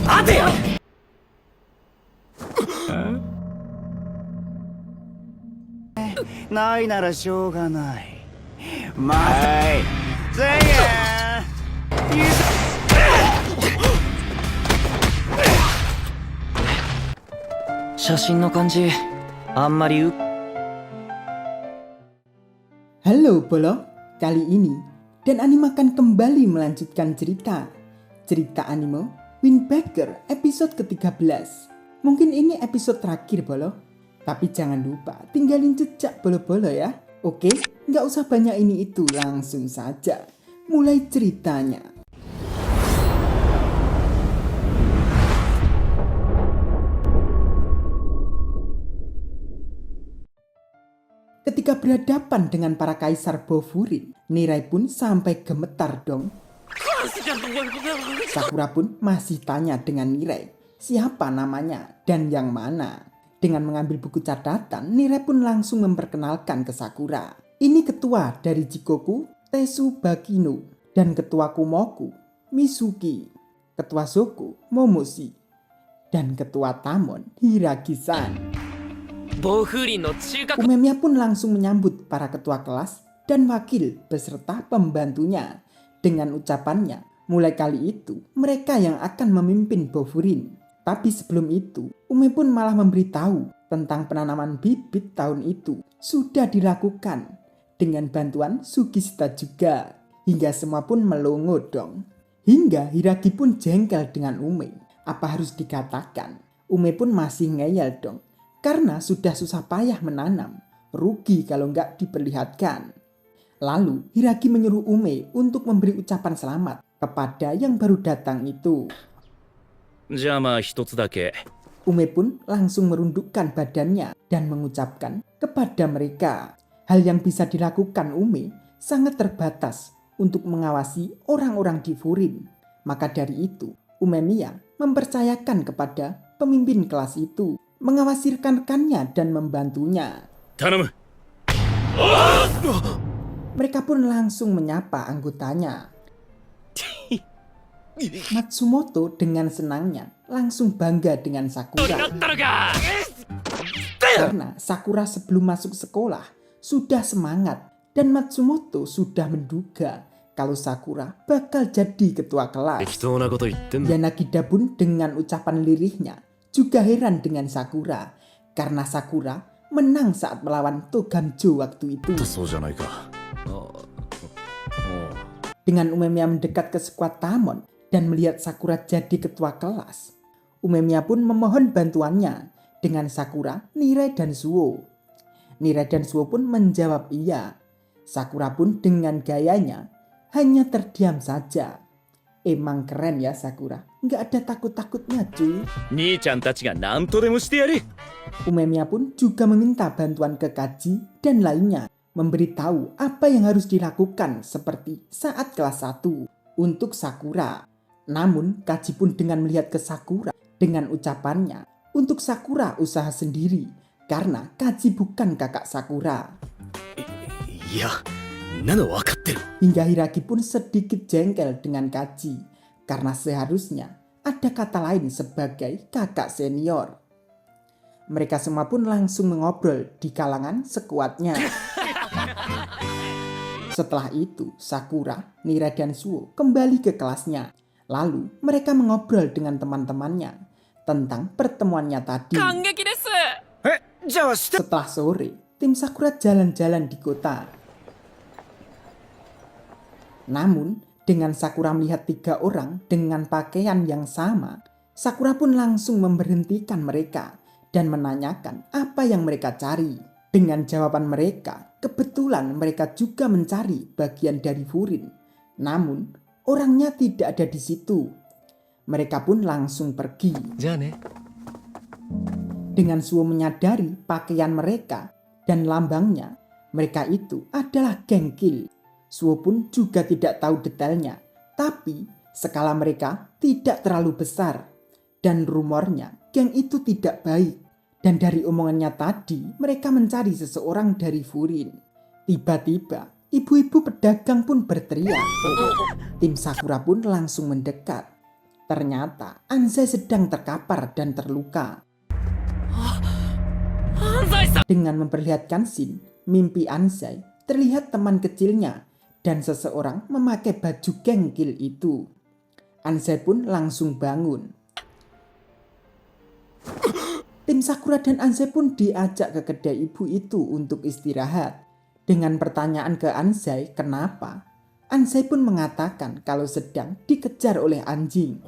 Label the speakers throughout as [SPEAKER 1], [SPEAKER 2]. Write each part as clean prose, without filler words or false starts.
[SPEAKER 1] 待てよ。ないならしょうがない。まあいせん写真の感じあんまり
[SPEAKER 2] Halo Bolo, kali ini Dan Anime akan kembali melanjutkan cerita anime Windbreaker episode ke-13. Mungkin ini episode terakhir Bolo, tapi jangan lupa tinggalin jejak Bolo-Bolo ya. Oke, nggak usah banyak ini itu, langsung saja mulai ceritanya. Ketika berhadapan dengan para kaisar Bofurin, Nirai pun sampai gemetar dong. Sakura pun masih tanya dengan Nirai, siapa namanya dan yang mana. Dengan mengambil buku catatan, Nirai pun langsung memperkenalkan ke Sakura. Ini ketua dari Jikoku, Tsubakino, dan ketua Kumoku, Mizuki, ketua Zoku, Momoshi, dan ketua Tamon, Hiragi-san. Umemiya pun langsung menyambut para ketua kelas dan wakil beserta pembantunya dengan ucapannya, mulai kali itu mereka yang akan memimpin Bofurin. Tapi sebelum itu, Ume pun malah memberitahu tentang penanaman bibit tahun itu sudah dilakukan dengan bantuan Sugishita juga. Hingga semua pun melongo dong. Hingga Hiragi pun jengkel dengan Ume. Apa harus dikatakan, Ume pun masih ngeyel dong. Karena sudah susah payah menanam, rugi kalau nggak diperlihatkan. Lalu Hiragi menyuruh Ume untuk memberi ucapan selamat kepada yang baru datang itu. Ume pun langsung merundukkan badannya dan mengucapkan kepada mereka. Hal yang bisa dilakukan Ume sangat terbatas untuk mengawasi orang-orang di Furin. Maka dari itu, Umemiya mempercayakan kepada pemimpin kelas itu mengawasi rekan-rekannya dan membantunya. Mereka pun langsung menyapa anggotanya. Matsumoto dengan senangnya langsung bangga dengan Sakura. Karena Sakura sebelum masuk sekolah sudah semangat dan Matsumoto sudah menduga kalau Sakura bakal jadi ketua kelas. Yanagida pun dengan ucapan lirihnya juga heran dengan Sakura karena Sakura menang saat melawan Togamjo waktu itu. Dengan Umemiya mendekat ke skuad Tamon dan melihat Sakura jadi ketua kelas, Umemiya pun memohon bantuannya dengan Sakura, Nirai, dan Suo. Nirai dan Suo pun menjawab iya. Sakura pun dengan gayanya hanya terdiam saja. Emang keren ya Sakura, nggak ada takut-takutnya cuy. Umemiya pun juga meminta bantuan ke Kaji dan lainnya, memberitahu apa yang harus dilakukan seperti saat kelas 1 untuk Sakura. Namun Kaji pun dengan melihat ke Sakura dengan ucapannya untuk Sakura usaha sendiri karena Kaji bukan kakak Sakura. Hingga Hiragi pun sedikit jengkel dengan Kaji karena seharusnya ada kata lain sebagai kakak senior. Mereka semua pun langsung mengobrol di kalangan sekuatnya. Setelah itu Sakura, Nirai, dan Suo kembali ke kelasnya. Lalu mereka mengobrol dengan teman-temannya tentang pertemuannya tadi. Setelah sore, tim Sakura jalan-jalan di kota. Namun, dengan Sakura melihat 3 orang dengan pakaian yang sama, Sakura pun langsung memberhentikan mereka dan menanyakan apa yang mereka cari. Dengan jawaban mereka, kebetulan mereka juga mencari bagian dari Furin. Namun, orangnya tidak ada di situ. Mereka pun langsung pergi. Dengan Suo menyadari pakaian mereka dan lambangnya, mereka itu adalah geng Kill. Suo pun juga tidak tahu detailnya, tapi skala mereka tidak terlalu besar. Dan rumornya geng itu tidak baik. Dan dari omongannya tadi, mereka mencari seseorang dari Furin. Tiba-tiba, ibu-ibu pedagang pun berteriak. Tim Sakura pun langsung mendekat. Ternyata Anzai sedang terkapar dan terluka. Dengan memperlihatkan scene mimpi Anzai, terlihat teman kecilnya dan seseorang memakai baju gengkil itu. Anzai pun langsung bangun. Tim Sakura dan Anzai pun diajak ke kedai ibu itu untuk istirahat. Dengan pertanyaan ke Anzai kenapa, Anzai pun mengatakan kalau sedang dikejar oleh anjing.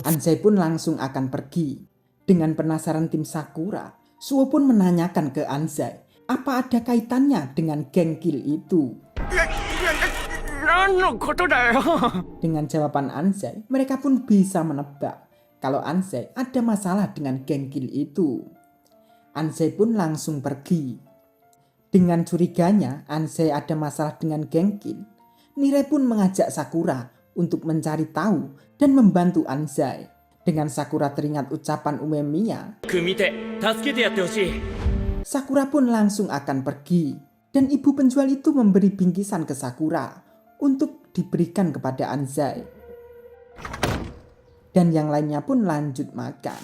[SPEAKER 2] Anzai pun langsung akan pergi. Dengan penasaran tim Sakura, Suo pun menanyakan ke Anzai apa ada kaitannya dengan gengkil itu. Dengan jawaban Anzai, mereka pun bisa menebak kalau Anzai ada masalah dengan gengkil itu. Anzai pun langsung pergi. Dengan curiganya Anzai ada masalah dengan gengkil, Nirai pun mengajak Sakura untuk mencari tahu dan membantu Anzai. Dengan Sakura teringat ucapan Umemiya, Sakura pun langsung akan pergi. Dan ibu penjual itu memberi bingkisan ke Sakura untuk diberikan kepada Anzai. Dan yang lainnya pun lanjut makan.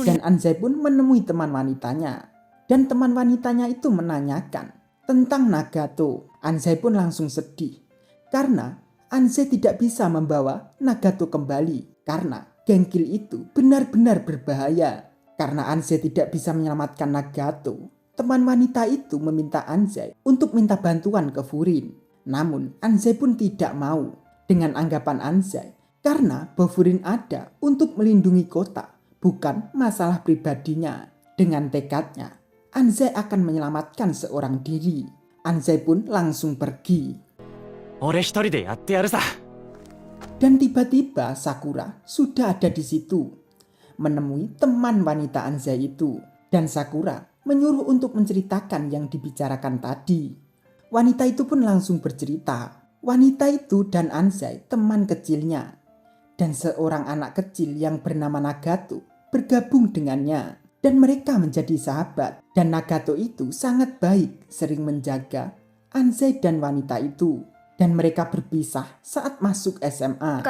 [SPEAKER 2] Dan Anzai pun menemui teman wanitanya. Dan teman wanitanya itu menanyakan tentang Nagato. Anzai pun langsung sedih karena Anzai tidak bisa membawa Nagato kembali karena gengkil itu benar-benar berbahaya. Karena Anzai tidak bisa menyelamatkan Nagato, teman wanita itu meminta Anzai untuk minta bantuan ke Furin. Namun Anzai pun tidak mau dengan anggapan Anzai karena Bofurin ada untuk melindungi kota, bukan masalah pribadinya. Dengan tekadnya, Anzai akan menyelamatkan seorang diri. Anzai pun langsung pergi. Dan tiba-tiba Sakura sudah ada di situ, menemui teman wanita Anzai itu. Dan Sakura menyuruh untuk menceritakan yang dibicarakan tadi. Wanita itu pun langsung bercerita. Wanita itu dan Anzai teman kecilnya. Dan seorang anak kecil yang bernama Nagato bergabung dengannya. Dan mereka menjadi sahabat. Dan Nagato itu sangat baik, sering menjaga Anzai dan wanita itu. Dan mereka berpisah saat masuk SMA.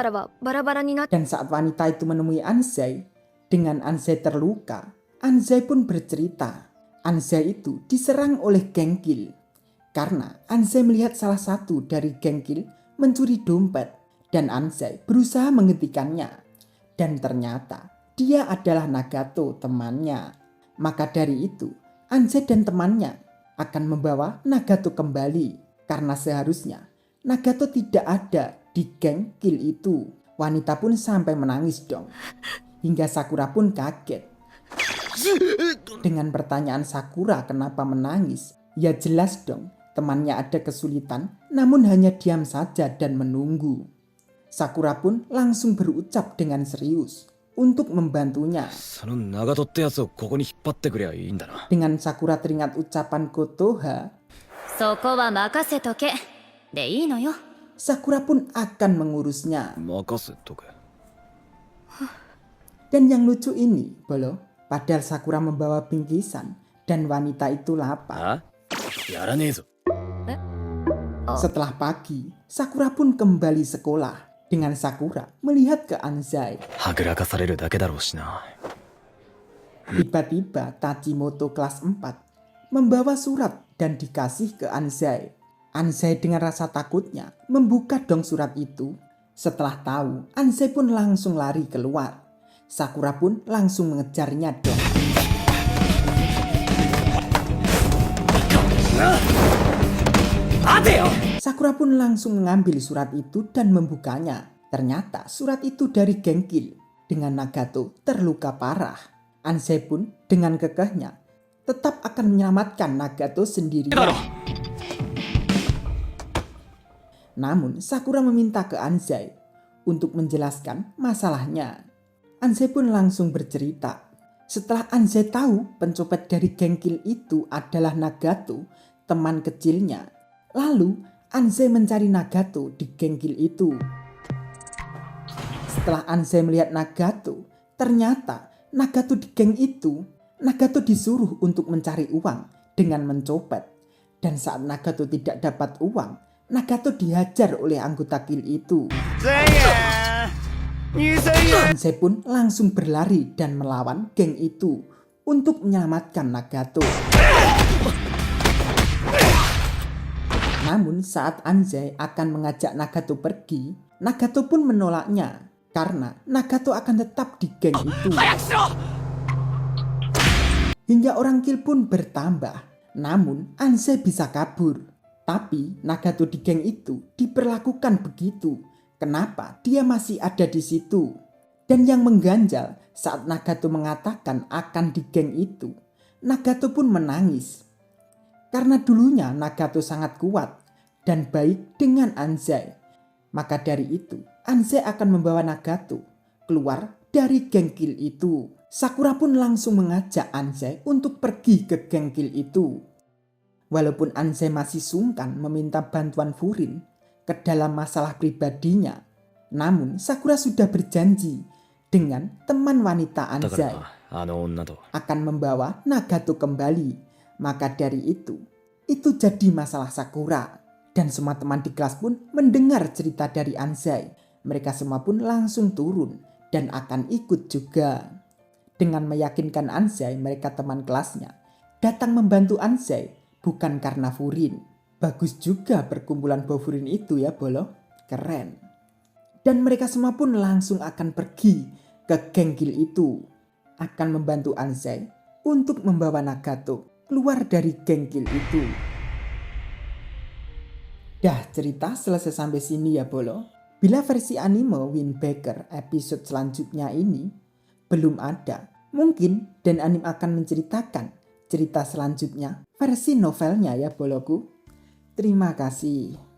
[SPEAKER 2] Dan saat wanita itu menemui Anzai, dengan Anzai terluka, Anzai pun bercerita. Anzai itu diserang oleh gengkil. Karena Anzai melihat salah satu dari gengkil mencuri dompet. Dan Anzai berusaha menghentikannya. Dan ternyata dia adalah Nagato temannya. Maka dari itu, Anzai dan temannya akan membawa Nagato kembali. Karena seharusnya Nagato tidak ada di gengkil itu. Wanita pun sampai menangis dong. Hingga Sakura pun kaget. Dengan pertanyaan Sakura kenapa menangis, ya jelas dong temannya ada kesulitan, namun hanya diam saja dan menunggu. Sakura pun langsung berucap dengan serius untuk membantunya. Dengan Sakura teringat ucapan Kotoha, Sakura pun akan mengurusnya. Dan yang lucu ini, Bolo, padahal Sakura membawa bingkisan dan wanita itu lapar. Setelah pagi, Sakura pun kembali sekolah. Dengan Sakura melihat ke Anzai. Tiba-tiba Tachimoto kelas 4 membawa surat dan dikasih ke Anzai. Anzai dengan rasa takutnya membuka dong surat itu. Setelah tahu, Anzai pun langsung lari keluar. Sakura pun langsung mengejarnya dong. Sakura pun langsung mengambil surat itu dan membukanya. Ternyata surat itu dari gengkil. Dengan Nagato terluka parah. Anzai pun dengan kekehnya tetap akan menyelamatkan Nagato sendirian. Namun Sakura meminta ke Anzai untuk menjelaskan masalahnya. Anzai pun langsung bercerita. Setelah Anzai tahu pencopet dari gengkil itu adalah Nagato, teman kecilnya. Lalu Anzai mencari Nagato di gengkil itu. Setelah Anzai melihat Nagato, ternyata Nagato di geng itu, Nagato disuruh untuk mencari uang dengan mencopet. Dan saat Nagato tidak dapat uang, Nagato dihajar oleh anggota Guild itu.
[SPEAKER 1] Saya, saya.
[SPEAKER 2] Ansai pun langsung berlari dan melawan geng itu untuk menyelamatkan Nagato. Namun saat Anzai akan mengajak Nagato pergi, Nagato pun menolaknya karena Nagato akan tetap di geng itu. Hingga orang kill pun bertambah, namun Anzai bisa kabur. Tapi Nagato di geng itu diperlakukan begitu. Kenapa dia masih ada di situ? Dan yang mengganjal saat Nagato mengatakan akan di geng itu, Nagato pun menangis. Karena dulunya Nagato sangat kuat dan baik dengan Anzai. Maka dari itu, Anzai akan membawa Nagato keluar dari geng kill itu. Sakura pun langsung mengajak Anzai untuk pergi ke geng kill itu. Walaupun Anzai masih sungkan meminta bantuan Furin ke dalam masalah pribadinya, namun Sakura sudah berjanji dengan teman wanita Anzai akan membawa Nagato kembali. Maka dari itu jadi masalah Sakura. Dan semua teman di kelas pun mendengar cerita dari Anzai. Mereka semua pun langsung turun dan akan ikut juga. Dengan meyakinkan Anzai, mereka teman kelasnya datang membantu Anzai bukan karena Furin. Bagus juga perkumpulan Bofurin itu ya Bolo. Keren. Dan mereka semua pun langsung akan pergi ke geng Guild itu. Akan membantu Anzai untuk membawa Nagato keluar dari geng Guild itu. Dah cerita selesai sampai sini ya Bolo. Bila versi anime Windbreaker episode selanjutnya ini belum ada, mungkin Dan Anime akan menceritakan cerita selanjutnya versi novelnya ya Boloku. Terima kasih.